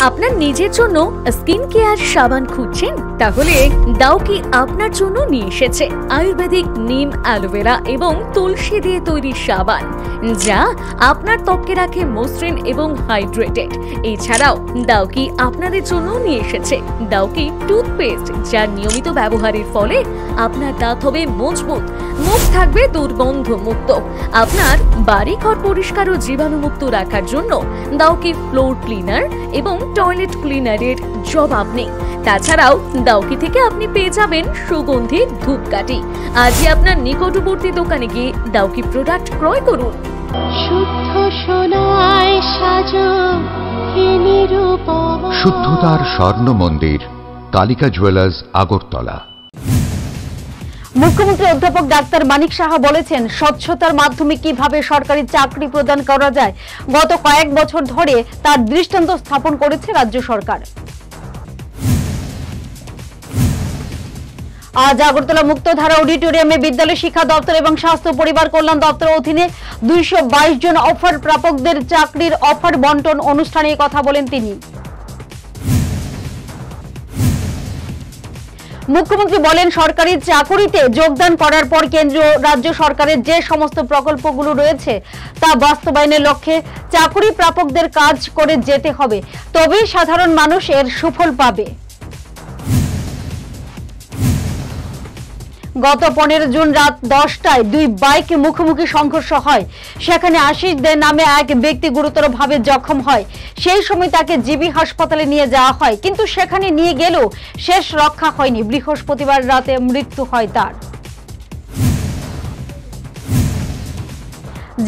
আপনার নিজের জন্য স্কিন কেয়ার সাবান খুঁজছেন? তাহলে ডাউকি আপনার জন্য নিয়ে এসেছে আয়ুর্বেদিক নিম, অ্যালোভেরা এবং তুলসী দিয়ে তৈরি সাবান, যা আপনার ত্বককে রাখে মসৃণ এবং হাইড্রেটেড। এছাড়াও ডাউকি আপনাদের জন্য নিয়ে এসেছে ডাউকি টুথপেস্ট, যা নিয়মিত ব্যবহারের ফলে আপনার দাঁত হবে মজবুত, মুখ থাকবে দুর্গন্ধ মুক্ত। আপনার বাড়িঘর পরিষ্কার ও জীবাণুমুক্ত রাখার জন্য ডাউকি ফ্লোর ক্লিনার এবং টয়লেট ক্লিনারের জবাব নেই। তাছাড়াও ডাউকি থেকে আপনি পেয়ে যাবেন সুগন্ধি ধূপকাঠি। আজই আপনার নিকটবর্তী দোকানে গিয়ে ডাউকি প্রোডাক্ট ক্রয় করুন। শুদ্ধ সোনায় সাজো হে নিরূপমা। শুদ্ধতার স্বর্ণ মন্দির, কালিকা জুয়েলার্স, আগরতলা। মুখ্যমন্ত্রী অধ্যাপক ডাক্তার মানিক সাহা বলেছেন, স্বচ্ছতার মাধ্যমে কিভাবে সরকারি চাকরি প্রদান করা যায় গত কয়েক বছর ধরে তার দৃষ্টান্ত স্থাপন করেছে রাজ্য সরকার। আজ আগরতলা মুক্তধারা অডিটোরিয়ামে বিদ্যালয় শিক্ষা দপ্তর এবং স্বাস্থ্য পরিবার কল্যাণ দপ্তরের অধীনে 222 জন অফার প্রাপকদের চাকরির অফার বন্টন অনুষ্ঠানে কথা বলেন তিনি। মুখ্যমন্ত্রী বলেন, সরকারি চাকরিতে যোগদান করার পর কেন্দ্রীয় রাজ্য সরকারের যে সমস্ত প্রকল্পগুলো রয়েছে তা বাস্তবায়নের লক্ষ্যে চাকরি প্রাপকদের কাজ করে যেতে হবে, তবেই সাধারণ মানুষ এর সুফল পাবে। গত 15 জুন রাত 10টায় দুই বাইক মুখোমুখি সংঘর্ষ হয়। সেখানে আশিস দে নামে এক ব্যক্তি গুরুতরভাবে জখম হয়। সেই সময় তাকে জিবি হাসপাতালে নিয়ে যাওয়া হয়, কিন্তু সেখানে নিয়ে গেলেও শেষ রক্ষা হয়নি। বৃহস্পতিবার রাতে মৃত্যু হয় তার।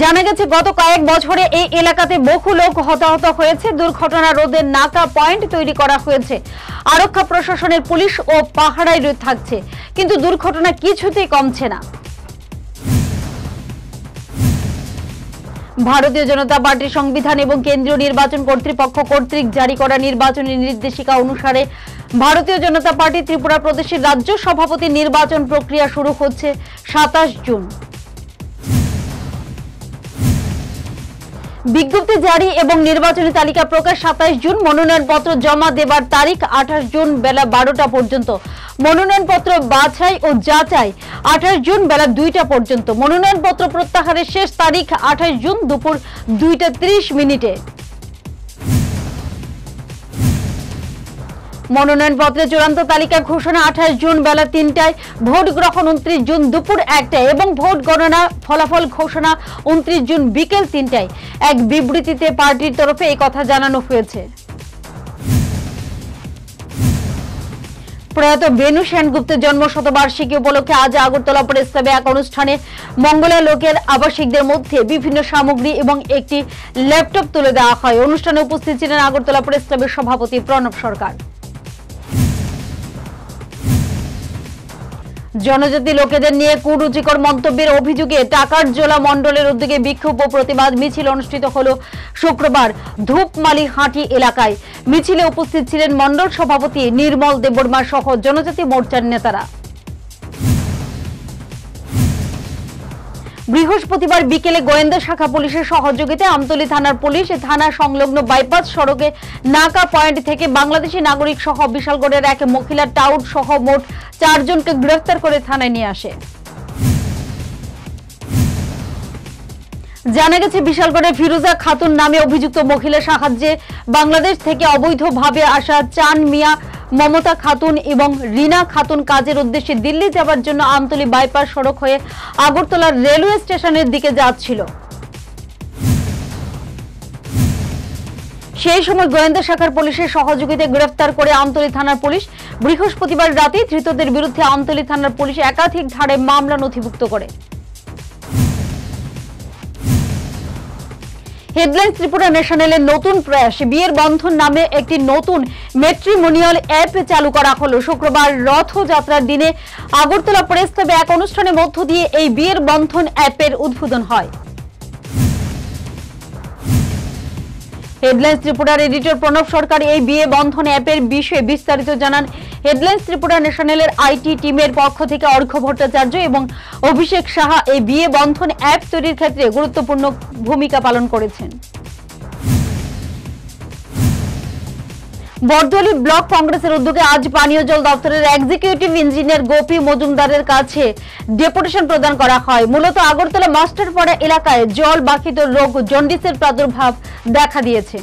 জানা গেছে, গত কয়েক বছরে এই এলাকাতে বহু লোক হতাহত হয়েছে। দুর্ঘটনা রোধে নাকা পয়েন্ট তৈরি করা হয়েছে। আরক্ষা প্রশাসনের পুলিশ ও পাহারায় থাকছে, কিন্তু দুর্ঘটনা কিছুতেই কমছে না। ভারতীয় জনতা পার্টির সংবিধান এবং কেন্দ্রীয় নির্বাচন কর্তৃপক্ষ কর্তৃক জারি করা নির্বাচনী নির্দেশিকা অনুসারে ভারতীয় জনতা পার্টি ত্রিপুরা প্রদেশের রাজ্য সভাপতি নির্বাচন প্রক্রিয়া শুরু হচ্ছে 27 জুন। বিজ্ঞপ্তি জারি এবং নির্বাচনী তালিকা প্রকাশ 27 জুন। মনোনয়নপত্র জমা দেবার তারিখ 28 জুন বেলা 12টা পর্যন্ত। মনোনয়নপত্র বাছাই ও যাচাই 28 জুন বেলা 2টা পর্যন্ত। মনোনয়নপত্র প্রত্যাহারের শেষ তারিখ 28 জুন দুপুর 2:30। মনোনয়নপত্রের চূড়ান্ত তালিকা ঘোষণা 28 জুন বেলা 3টায়, ভোট গ্রহণ 29 জুন দুপুর 1টায় এবং ভোট গণনা ফলাফল ঘোষণা 29 জুন বিকেল 3টায়। এক বিবৃতিতে পার্টির তরফে এই কথা জানানো হয়েছে। প্রয়াত বেনু সেনগুপ্তের জন্ম শতবার্ষিকী উপলক্ষে আজ আগরতলা প্রেস ক্লাবে এক অনুষ্ঠানে মঙ্গলা লোকের আবাসিকদের মধ্যে বিভিন্ন সামগ্রী এবং একটি ল্যাপটপ তুলে দেওয়া হয়। অনুষ্ঠানে উপস্থিত ছিলেন আগরতলা প্রেস ক্লাবের সভাপতি প্রণব সরকার। জনজাতি লোকেদের নিয়ে কুরুচিকর মন্তব্যের অভিযোগে টাকার জোলা মণ্ডলের উদ্যোগে বিক্ষোভ ও প্রতিবাদ মিছিল অনুষ্ঠিত হলো শুক্রবার ধূপমালি হাটি এলাকায়। মিছিলে উপস্থিত ছিলেন মণ্ডল সভাপতি নির্মল দেববর্মা সহ জনজাতি মোর্চার নেতারা। বৃহস্পতিবার বিকেলে গোয়েন্দা শাখা পুলিশের সহযোগিতায় আমতলী থানার পুলিশ থানা সংলগ্ন বাইপাস সড়কে নাকা পয়েন্ট থেকে বাংলাদেশি নাগরিক সহ বিশালগড়ের এক মহিলা টাউট সহ মোট 4 জনকে গ্রেফতার করে থানায় নিয়ে আসে। জানা গেছে, বিশালগড়ের ফিরোজা খাতুন নামে অভিযুক্ত মহিলার সাহায্যে বাংলাদেশ থেকে অবৈধভাবে আসা চান মিয়া, মমতা খাতুন এবং রিনা খাতুন কাজের উদ্দেশ্যে দিল্লি যাবার জন্য আমতলী বাইপাস সড়ক হয়ে আগরতলা রেলওয়ে স্টেশনের দিকে যাচ্ছিল। সেই সময় গোয়েন্দা শাখার পুলিশের সহযোগিতায় গ্রেফতার করে আমতলী থানার পুলিশ। বৃহস্পতিবার রাতে ধৃতদের বিরুদ্ধে আমতলী থানার পুলিশ একাধিক ধারায় মামলা নথিভুক্ত করে। হেডলাইন্স ত্রিপুরা ন্যাশনালের নতুন প্রয়াস, বিয়ের বন্ধন নামে একটি নতুন ম্যাট্রিমোনিয়াল অ্যাপ চালু করা হলো। শুক্রবার রথযাত্রার দিনে আগরতলা প্রেস ক্লাবে এক অনুষ্ঠানের মধ্য দিয়ে এই বিয়ের বন্ধন অ্যাপের উদ্বোধন হয়। হেডলাইন্স ত্রিপুরার এডিটর প্রণব সরকার এই বিয়ে বন্ধন অ্যাপের বিষয়ে বিস্তারিত জানান। হেডলাইন্স ত্রিপুরা ন্যাশনালের আইটি টিমের পক্ষ থেকে অর্ঘ্য ভট্টাচার্য এবং অভিষেক সাহা এই বিয়ে বন্ধন অ্যাপ তৈরির ক্ষেত্রে গুরুত্বপূর্ণ ভূমিকা পালন করেছেন। বরদলি ব্লক কংগ্রেসের উদ্যোগে আজ পানীয় জল দপ্তরের এক্সিকিউটিভ ইঞ্জিনিয়ার গোপী মজুমদারের কাছে ডেপুটেশন প্রদান করা হয়। মূলত আগরতলা মাস্টারপাড়া এলাকায় জল বাহিত রোগ জন্ডিসের প্রাদুর্ভাব দেখা দিয়েছে।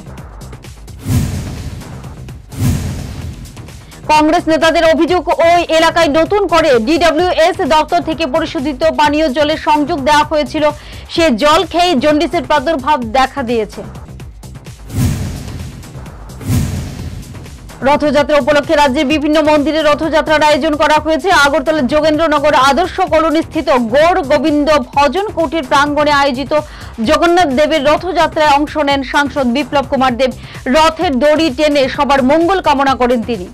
কংগ্রেস নেতাদের অভিযোগ, ওই এলাকায় নতুন করে ডিডব্লিউএস দপ্তর থেকে পরিশোধিত পানীয় জলের সংযোগ দেওয়া হয়েছিল, সে জল খেয়ে জন্ডিসের প্রাদুর্ভাব দেখা দিয়েছে। রথযাত্রা উপলক্ষে রাজ্যের বিভিন্ন মন্দিরে রথযাত্রার আয়োজন করা হয়েছে। আগরতলার যোগেন্দ্রনগর আদর্শ কলোনি স্থিত গৌর গোবিন্দ ভজন কুটির প্রাঙ্গণে আয়োজিত জগন্নাথ দেবের রথযাত্রায় অংশ নেন সাংসদ বিপ্লব কুমার দেব। রথের দড়ি টেনে সবার মঙ্গল কামনা করেন তিনি।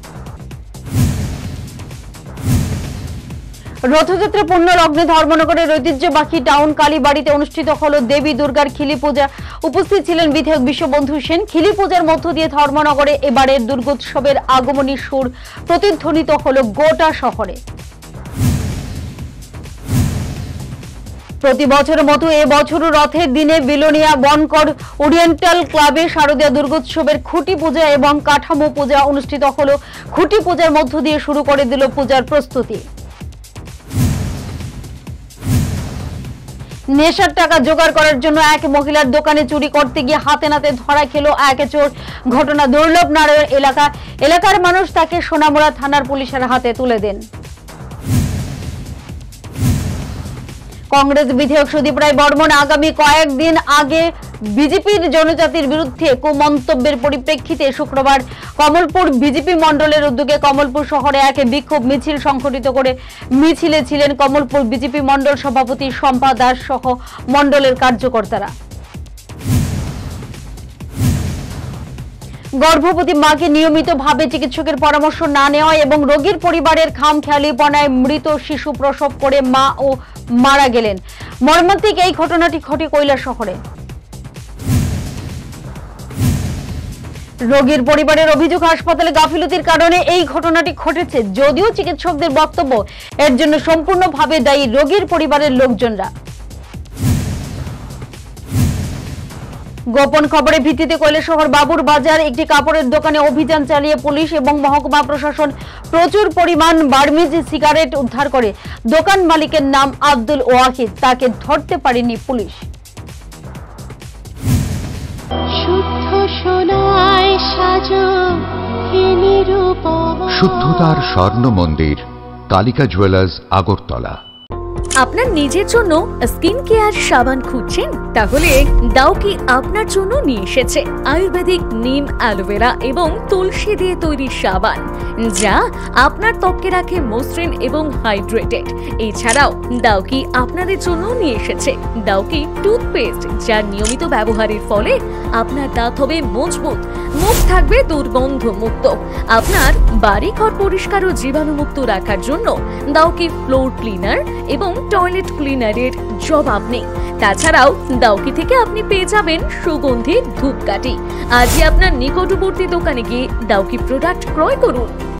রথযাত্রা পূর্ণ লগ্নে ধর্মনগরের ঐতিহ্যবাহী টাউন কালীবাড়িতে অনুষ্ঠিত হল দেবী দুর্গার খিলি পূজা। উপস্থিত ছিলেন বিধায়ক বিশ্ববন্ধু সেন। খিলি পূজার মধ্য দিয়ে ধর্মনগরে এবারের দুর্গোৎসবের আগমনী সুর প্রতিধ্বনিত হল গোটা শহরে। প্রতি বছরের মতো এবছরও রথের দিনে বিলোনিয়া বনকর ওরিয়েন্টাল ক্লাবে শারদীয় দুর্গোৎসবের খুঁটি পূজা এবং কাঠামো পূজা অনুষ্ঠিত হল। খুঁটি পূজার মধ্য দিয়ে শুরু করে দিল পূজার প্রস্তুতি। নেশার টাকা জোগাড় করার জন্য এক মহিলার দোকানে চুরি করতে গিয়ে হাতে নাতে ধরা খেল এক চোর। ঘটনা দুর্লভ নারায়ণ এলাকার মানুষ তাকে সোনামুড়া থানার পুলিশের হাতে তুলে দেন। কংগ্রেস বিধায়ক সুদীপ রায় বর্মন আগামী কয়েকদিন আগে বিজেপির জনজাতির বিরুদ্ধে কুমন্তব্যের পরিপ্রেক্ষিতে শুক্রবার কমলপুর বিজেপি মণ্ডলের উদ্যোগে কমলপুর শহরে এক বিক্ষোভ মিছিল সংঘটিত করে। মিছিলে ছিলেন কমলপুর বিজেপি মণ্ডল সভাপতি শম্পা দাস সহ মণ্ডলের কার্যকর্তারা। গর্ভবতী মাকে নিয়মিতভাবে চিকিৎসকের পরামর্শ না নেওয়া এবং রোগীর পরিবারের খামখেয়ালিপনায় মৃত শিশু প্রসব করে মা ও মারা গেলেন। মর্মান্তিক এই ঘটনাটি ঘটে কৈলাসহরে। রোগীর পরিবারের অভিযোগ, হাসপাতালে গাফিলতির কারণে এই ঘটনাটি ঘটেছে। যদিও চিকিৎসকদের বক্তব্য, এর জন্য সম্পূর্ণভাবে দায়ী রোগীর পরিবারের লোকজনরা। গোপন খবরের ভিত্তিতে কৈলাসহর বাবুর বাজার একটি কাপড়ের দোকানে অভিযান চালিয়ে পুলিশ এবং মহকুমা প্রশাসন প্রচুর পরিমাণ বার্মিজ সিগারেট উদ্ধার করে। দোকান মালিকের নাম আব্দুল ওয়াহিদ, তাকে ধরতে পারেনি পুলিশ। শুদ্ধতার স্বর্ণ মন্দির, কালিকা জুয়েলার্স, আগরতলা। আপনার নিজের জন্য স্কিন কেয়ার সাবান খুঁজছেন? তাহলে ডাউকি আপনার জন্য নিয়ে এসেছে আয়ুর্বেদিক নিম, অ্যালোভেরা এবং তুলসী দিয়ে তৈরি সাবান, যা আপনার ত্বককে রাখে মসৃণ এবং হাইড্রেটেড। এছাড়াও ডাউকি আপনাদের জন্য নিয়ে এসেছে ডাউকি টুথপেস্ট, যা নিয়মিত ব্যবহারের ফলে আপনার দাঁত হবে মজবুত, মুখ থাকবে দুর্গন্ধ মুক্ত। আপনার বাড়িঘর পরিষ্কার ও জীবাণুমুক্ত রাখার জন্য ডাউকি ফ্লোর ক্লিনার এবং টয়লেট ক্লিনারের জবাব নেই। তাছাড়াও ডাউকি থেকে আপনি পেয়ে যাবেন সুগন্ধি ধূপকাঠি। আজই আপনার নিকটবর্তী দোকানে গিয়ে ডাউকি প্রোডাক্ট ক্রয় করুন।